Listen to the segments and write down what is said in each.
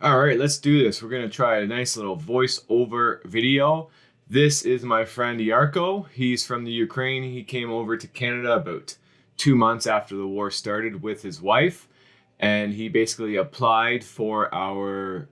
All right, let's do this. We're gonna try a nice little voiceover video. This is my friend Yarko. He's from the Ukraine. He came over to Canada about 2 months after the war started with his wife, and he basically applied for our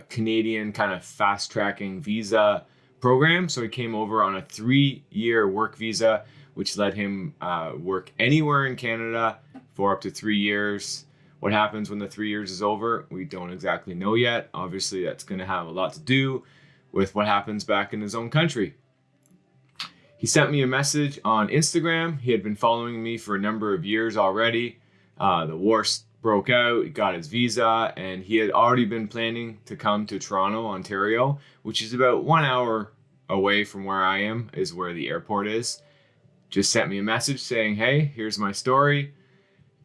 Canadian kind of fast tracking visa program. So he came over on a 3-year work visa, which let him work anywhere in Canada for up to 3 years. What happens when the 3 years is over? We don't exactly know yet. Obviously, that's going to have a lot to do with what happens back in his own country. He sent me a message on Instagram. He had been following me for a number of years already. The war broke out, he got his visa, and he had already been planning to come to Toronto, Ontario, which is about 1 hour away from where I am, is where the airport is. Just sent me a message saying, hey, here's my story,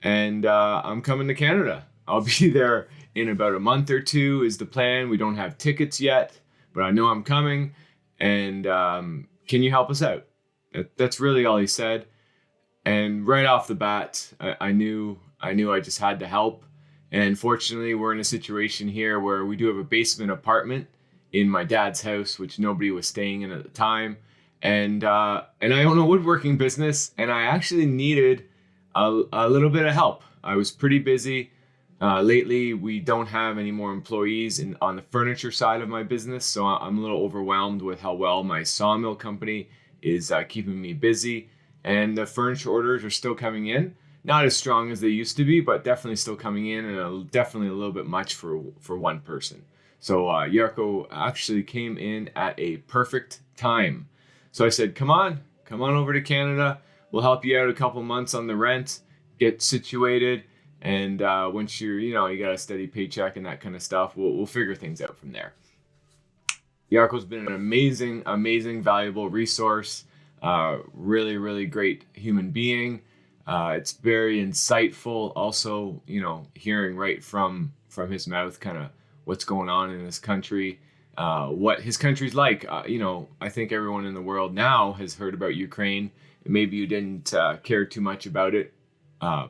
and I'm coming to Canada. I'll be there in about a month or two is the plan. We don't have tickets yet, but I know I'm coming, and can you help us out? That's really all he said. And right off the bat, I knew I just had to help. And fortunately, we're in a situation here where we do have a basement apartment in my dad's house, which nobody was staying in at the time. And I own a woodworking business, and I actually needed a little bit of help. I was pretty busy. Lately, we don't have any more employees on the furniture side of my business, so I'm a little overwhelmed with how well my sawmill company is keeping me busy. And the furniture orders are still coming in. Not as strong as they used to be, but definitely still coming in, and definitely a little bit much for one person. So Yarko actually came in at a perfect time. So I said, come on over to Canada. We'll help you out a couple months on the rent, get situated, and once you got a steady paycheck and that kind of stuff, we'll figure things out from there. Yarko's been an amazing, valuable resource. Really, really great human being. It's very insightful. Also, hearing right from his mouth, kind of what's going on in his country, what his country's like. I think everyone in the world now has heard about Ukraine. Maybe you didn't care too much about it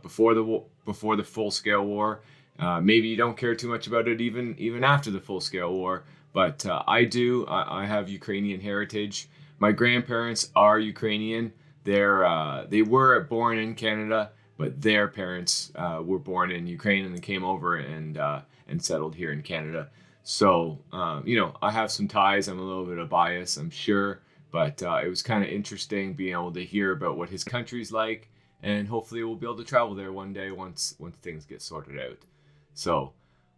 before the full scale war. Maybe you don't care too much about it even after the full scale war. But I do. I have Ukrainian heritage. My grandparents are Ukrainian. They were born in Canada, but their parents were born in Ukraine, and they came over and settled here in Canada. So I have some ties. I'm a little bit of bias, I'm sure, but it was kind of interesting being able to hear about what his country's like, and hopefully we'll be able to travel there one day once things get sorted out. So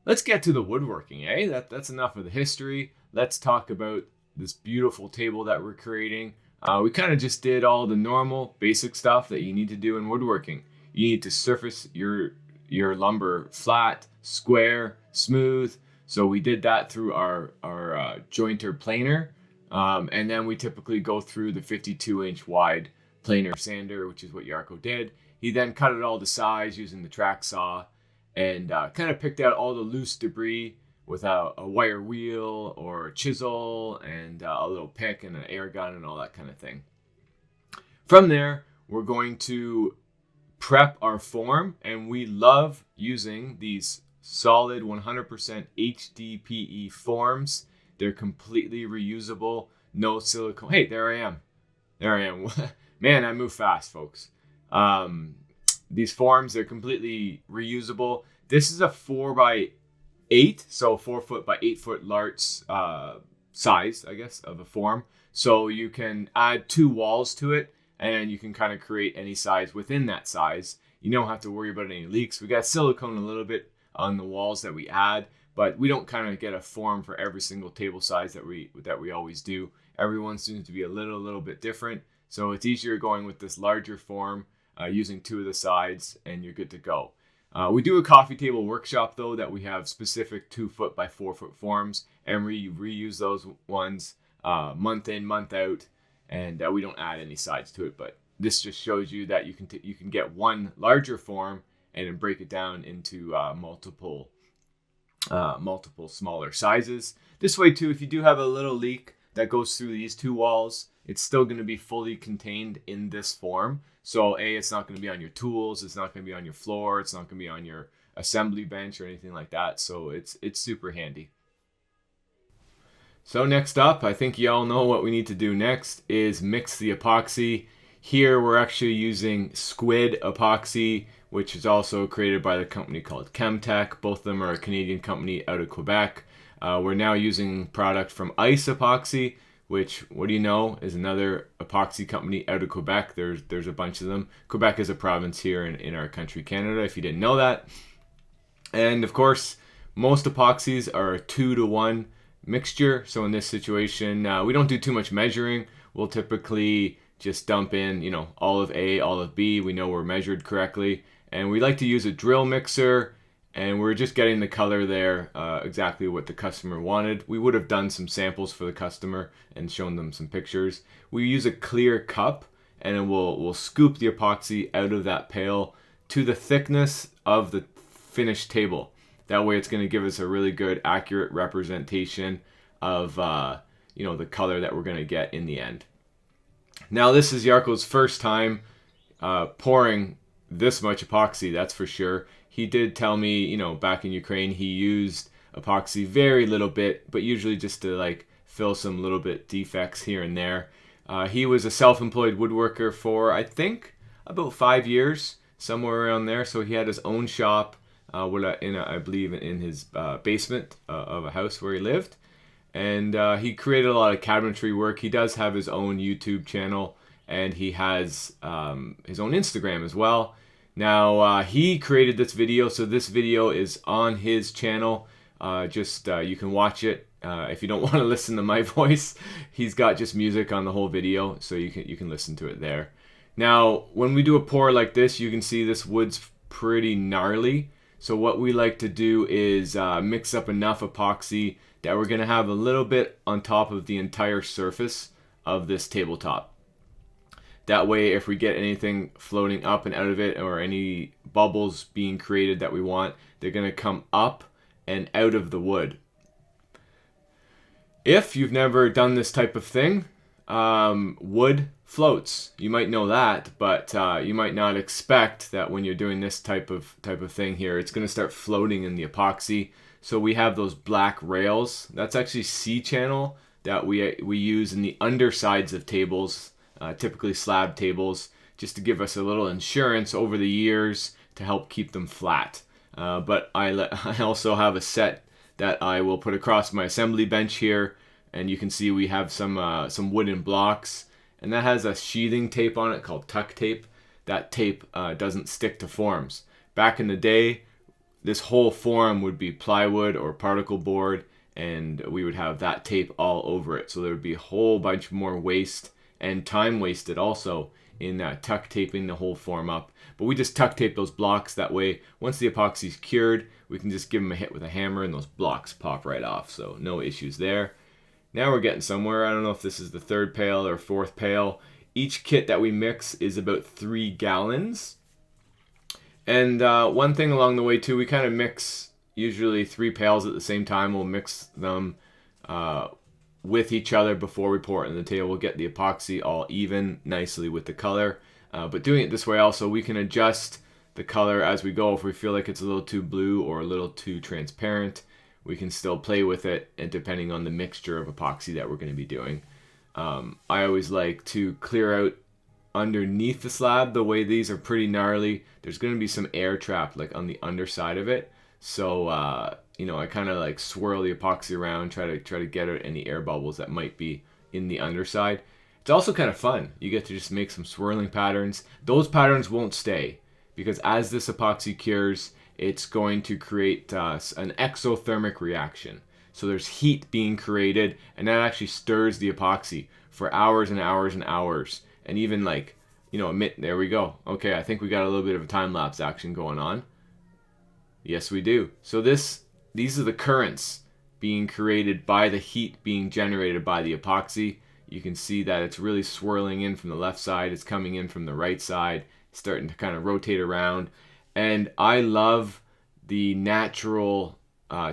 let's get to the woodworking, eh? That's enough of the history. Let's talk about this beautiful table that we're creating. We kind of just did all the normal basic stuff that you need to do in woodworking. You need to surface your lumber flat, square, smooth. So we did that through our jointer planer. And then we typically go through the 52-inch wide planer sander, which is what Yarko did. He then cut it all to size using the track saw, and kind of picked out all the loose debris with a wire wheel or a chisel and a little pick and an air gun and all that kind of thing. From there, we're going to prep our form, and we love using these solid 100% HDPE forms. They're completely reusable, no silicone. Hey, there I am. Man, I move fast, folks. These forms, they're completely reusable. This is a 4x8, so 4 foot by 8 foot large size, I guess, of a form. So you can add 2 walls to it, and you can kind of create any size within that size. You don't have to worry about any leaks. We got silicone a little bit on the walls that we add, but we don't kind of get a form for every single table size that we always do. Every one seems to be a little bit different. So it's easier going with this larger form, using 2 of the sides, and you're good to go. We do a coffee table workshop though, that we have specific 2 foot by 4 foot forms, and we reuse those ones month in, month out, and we don't add any sides to it. But this just shows you that you can get one larger form and then break it down into multiple smaller sizes. This way too, if you do have a little leak that goes through these 2 walls, it's still going to be fully contained in this form. So it's not going to be on your tools, it's not going to be on your floor, it's not going to be on your assembly bench or anything like that. So it's super handy. So next up, I think you all know what we need to do next is mix the epoxy. Here we're actually using Squid epoxy, which is also created by the company called Chemtech. Both of them are a Canadian company out of Quebec. We're now using product from Ice Epoxy, which, what do you know, is another epoxy company out of Quebec. There's a bunch of them. Quebec is a province here in our country, Canada, if you didn't know that. And of course, most epoxies are a 2-to-1 mixture. So in this situation, we don't do too much measuring. We'll typically just dump in, olive A, olive B. We know we're measured correctly. And we like to use a drill mixer, and we're just getting the color there, exactly what the customer wanted. We would have done some samples for the customer and shown them some pictures. We use a clear cup, and then we'll scoop the epoxy out of that pail to the thickness of the finished table. That way it's going to give us a really good, accurate representation of the color that we're going to get in the end. Now this is Yarko's first time pouring this much epoxy, that's for sure. He did tell me, back in Ukraine, he used epoxy very little bit, but usually just to fill some little bit defects here and there. He was a self-employed woodworker for, I think, about 5 years, somewhere around there. So he had his own shop, I believe in his basement of a house where he lived. And he created a lot of cabinetry work. He does have his own YouTube channel, and he has his own Instagram as well. Now, he created this video, so this video is on his channel. You can watch it if you don't want to listen to my voice. He's got just music on the whole video, so you can listen to it there. Now, when we do a pour like this, you can see this wood's pretty gnarly. So what we like to do is mix up enough epoxy that we're going to have a little bit on top of the entire surface of this tabletop. That way, if we get anything floating up and out of it, or any bubbles being created that we want, they're going to come up and out of the wood. If you've never done this type of thing, wood floats. You might know that, but you might not expect that when you're doing this type of thing here, it's going to start floating in the epoxy. So we have those black rails. That's actually C-channel that we use in the undersides of tables, typically slab tables, just to give us a little insurance over the years to help keep them flat. But I also have a set that I will put across my assembly bench here, and you can see we have some wooden blocks, and that has a sheathing tape on it called tuck tape. That tape doesn't stick to forms. Back in the day, this whole form would be plywood or particle board, and we would have that tape all over it. So there would be a whole bunch more waste and time wasted also in tuck taping the whole form up. But we just tuck tape those blocks. That way, once the epoxy's cured, we can just give them a hit with a hammer and those blocks pop right off. So no issues there. Now we're getting somewhere. I don't know if this is the third pail or fourth pail. Each kit that we mix is about 3 gallons. And one thing along the way too, we kind of mix usually 3 pails at the same time. We'll mix them with each other before we pour it in the table. We'll get the epoxy all even nicely with the color. But doing it this way also, we can adjust the color as we go. If we feel like it's a little too blue or a little too transparent, we can still play with it, and depending on the mixture of epoxy that we're going to be doing. I always like to clear out underneath the slab. The way these are pretty gnarly, there's going to be some air trapped on the underside of it. So I kind of swirl the epoxy around, try to get out any air bubbles that might be in the underside. It's also kind of fun. You get to just make some swirling patterns. Those patterns won't stay, because as this epoxy cures, it's going to create an exothermic reaction. So there's heat being created, and that actually stirs the epoxy for hours and hours and hours. And even there we go. Okay, I think we got a little bit of a time-lapse action going on. Yes, we do. So these are the currents being created by the heat being generated by the epoxy. You can see that it's really swirling in from the left side. It's coming in from the right side, starting to kind of rotate around. And I love the natural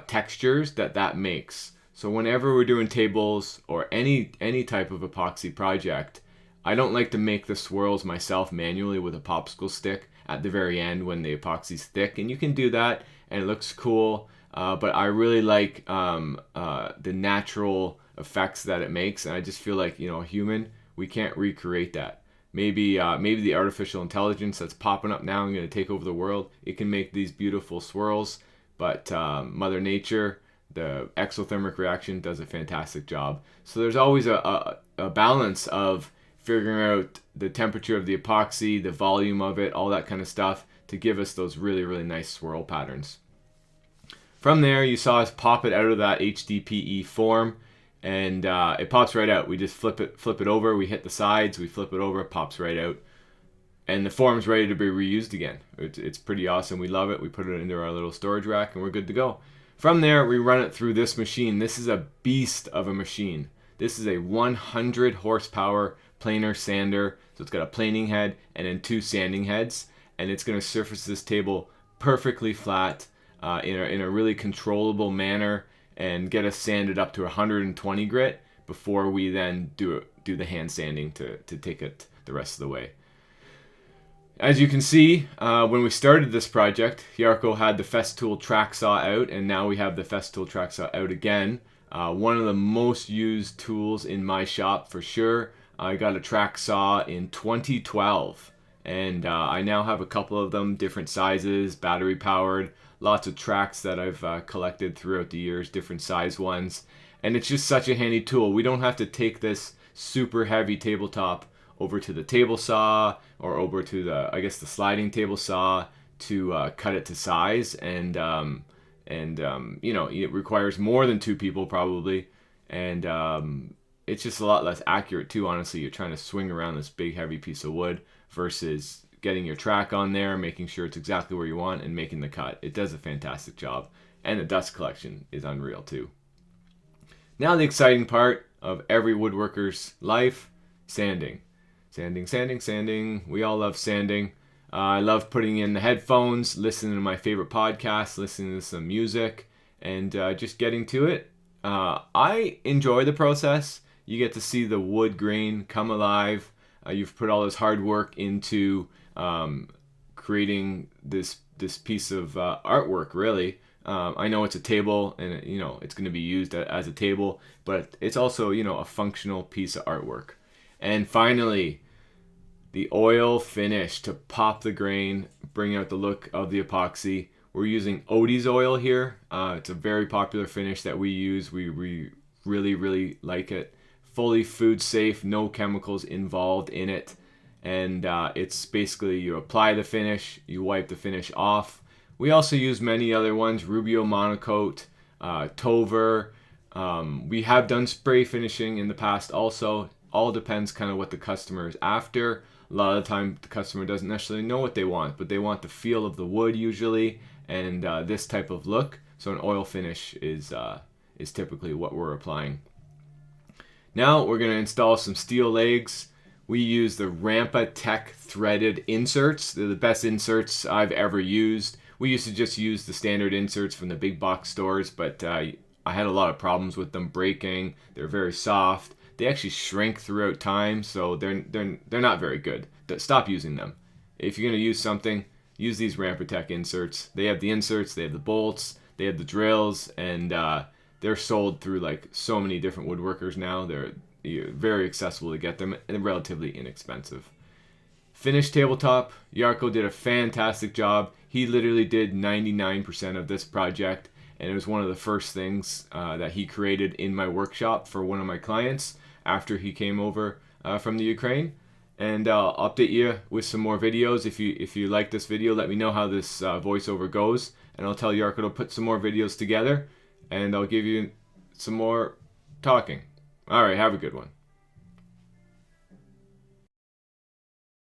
textures that makes. So whenever we're doing tables or any type of epoxy project, I don't like to make the swirls myself manually with a popsicle stick. at the very end when the epoxy's thick, and you can do that and it looks cool. But I really like the natural effects that it makes, and I just feel like, a human, we can't recreate that. Maybe the artificial intelligence that's popping up now and going to take over the world, it can make these beautiful swirls, but Mother Nature, the exothermic reaction, does a fantastic job. So there's always a balance of figuring out the temperature of the epoxy, the volume of it, all that kind of stuff to give us those really, really nice swirl patterns. From there, you saw us pop it out of that HDPE form, and it pops right out. We just flip it over, we hit the sides, we flip it over, it pops right out, and the form's ready to be reused again. It's pretty awesome. We love it. We put it into our little storage rack, and we're good to go. From there, we run it through this machine. This is a beast of a machine. This is a 100 horsepower planer sander. So it's got a planing head and then 2 sanding heads, and it's going to surface this table perfectly flat in a really controllable manner and get us sanded up to 120 grit before we then do the hand sanding to take it the rest of the way. As you can see, when we started this project, Jarkko had the Festool Track Saw out, and now we have the Festool Track Saw out again. One of the most used tools in my shop for sure. I got a track saw in 2012, and I now have a couple of them, different sizes, battery powered, lots of tracks that I've collected throughout the years, different size ones, and it's just such a handy tool. We don't have to take this super heavy tabletop over to the table saw or over to the sliding table saw to cut it to size, and it requires more than 2 people probably, and it's just a lot less accurate too, honestly. You're trying to swing around this big heavy piece of wood versus getting your track on there, making sure it's exactly where you want, and making the cut. It does a fantastic job, and the dust collection is unreal too. Now the exciting part of every woodworker's life, sanding. Sanding. We all love sanding. I love putting in the headphones, listening to my favorite podcasts, listening to some music, and just getting to it. I enjoy the process. You get to see the wood grain come alive. You've put all this hard work into creating this piece of artwork, really. I know it's a table, and it's going to be used as a table, but it's also a functional piece of artwork. And finally, the oil finish to pop the grain, bring out the look of the epoxy. We're using Odie's oil here. It's a very popular finish that we use. We really, really like it. Fully food safe, no chemicals involved in it. And it's basically you apply the finish, you wipe the finish off. We also use many other ones, Rubio Monocoat, Tover. We have done spray finishing in the past also. All depends kind of what the customer is after. A lot of the time the customer doesn't necessarily know what they want, but they want the feel of the wood usually, and this type of look. So an oil finish is typically what we're applying. Now we're going to install some steel legs. We use the Rampa Tech threaded inserts. They're the best inserts I've ever used. We used to just use the standard inserts from the big box stores, but I had a lot of problems with them breaking. They're very soft. They actually shrink throughout time, so they're not very good. Stop using them. If you're going to use something, use these Rampa Tech inserts. They have the inserts, they have the bolts, they have the drills, and they're sold through like so many different woodworkers now. They're very accessible to get them and relatively inexpensive. Finished tabletop. Jarkko did a fantastic job. He literally did 99% of this project, and it was one of the first things that he created in my workshop for one of my clients after he came over from the Ukraine. And I'll update you with some more videos. If you like this video, let me know how this voiceover goes, and I'll tell Jarkko to put some more videos together, and I'll give you some more talking. All right, have a good one.